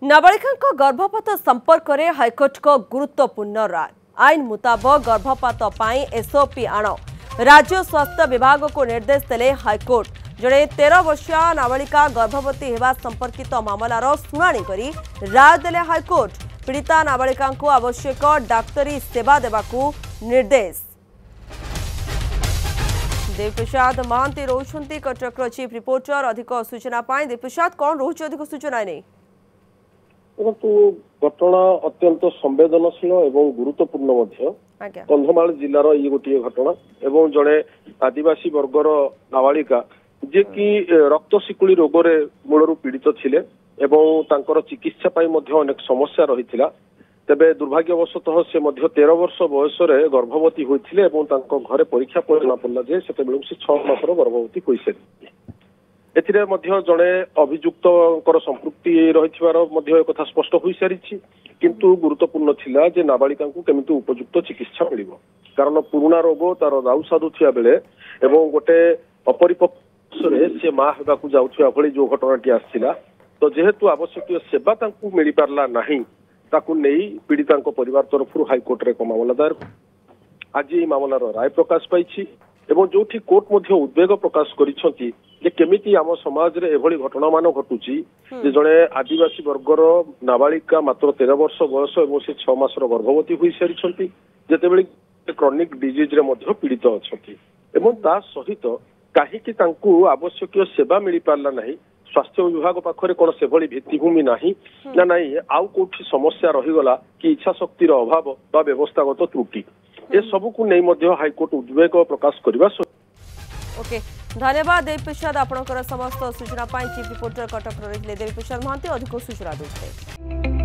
नाबालिका गर्भपात संपर्क में हाइकोर्ट को गुरुत्वपूर्ण राय। आईन मुताबक गर्भपात पाई एसओपी आण राज्य स्वास्थ्य विभाग को निर्देश देले हाइकोर्ट। जड़े 13 वर्षीय नाबालिका गर्भवती होगा संपर्कित मामलार शुणाणी करी राय देले हाइकोर्ट। पीड़िता नाबालिका को आवश्यक डाक्तरी सेवा देवाकू निर्देश। देवप्रसाद महांती रोचंती कटक चीफ रिपोर्टर। अधिक सूचना पाई देवप्रसाद कौन रोच अधिक सूचना नहीं? घटना अत्यंत संवेदनशील एवं गुरुत्वपूर्ण कंधमाल जिलार ये गोटे घटना एवं जड़े आदिवासी वर्गर नाबालिका जे कि रक्त शिकुली रोग मूलर पीड़ित थिले एवं तांकर चिकित्सा पाई अनेक समस्या रही। तेबे दुर्भाग्यवशतः से 13 वर्ष बयस गर्भवती होते घरे परीक्षा पर जना पड़ा जे से 6 मासर गर्भवती हो सारी। एथिरे जड़े अभियुक्त संपृक्ति रही कथा स्पष्ट हो सारी। किंतु गुरुत्वपूर्ण थिला जे नाबालिका को केमिति उपयुक्त चिकित्सा मिल कारण पुराना रोग तार दाऊ साधु थिया बेले एवं गोटे अपरिपक्व से माँ होगा जाऊा भली जो घटनाटी आसला तो जेहेतु आवश्यक सेवा मिल पारला नहीं ताकू नहीं पीड़िता परिवार तरफ हाइकोर्ट रे एक मामला दायर। आज ये मामलार राय प्रकाश पाई एवं जो कोर्ट उद्वेग प्रकाश करिसेंती जे केमिति आम समाज रे एभली घटना मान घटुची जे जड़े आदिवासी वर्गर नाबालिका मात्र 13 वर्ष बयस एवं से 6 मासर गर्भवती हो सारी जेतेबेले क्रॉनिक डिजीज रे मध्य पीड़ित अछंती एवं ता सहित काहीकि तांकू आवश्यक सेवा मिल पारला नहीं। स्वास्थ्य विभाग पाखरे कौन से भली भित्तिभूमि नाही ना नहीं आउ कोठी समस्या रहीगला कि इच्छा शक्तिर अभाव बा व्यवस्थागत त्रुटि ए सबु को नहीं मध्य हाईकोर्ट उद्वेग प्रकाश करबा। ओके धन्यवाद देवप्रसाद आपनकर समस्त सूचना पाई। चीफ रिपोर्टर कटक रही देवप्रसाद महांती अधिक सूचना देते।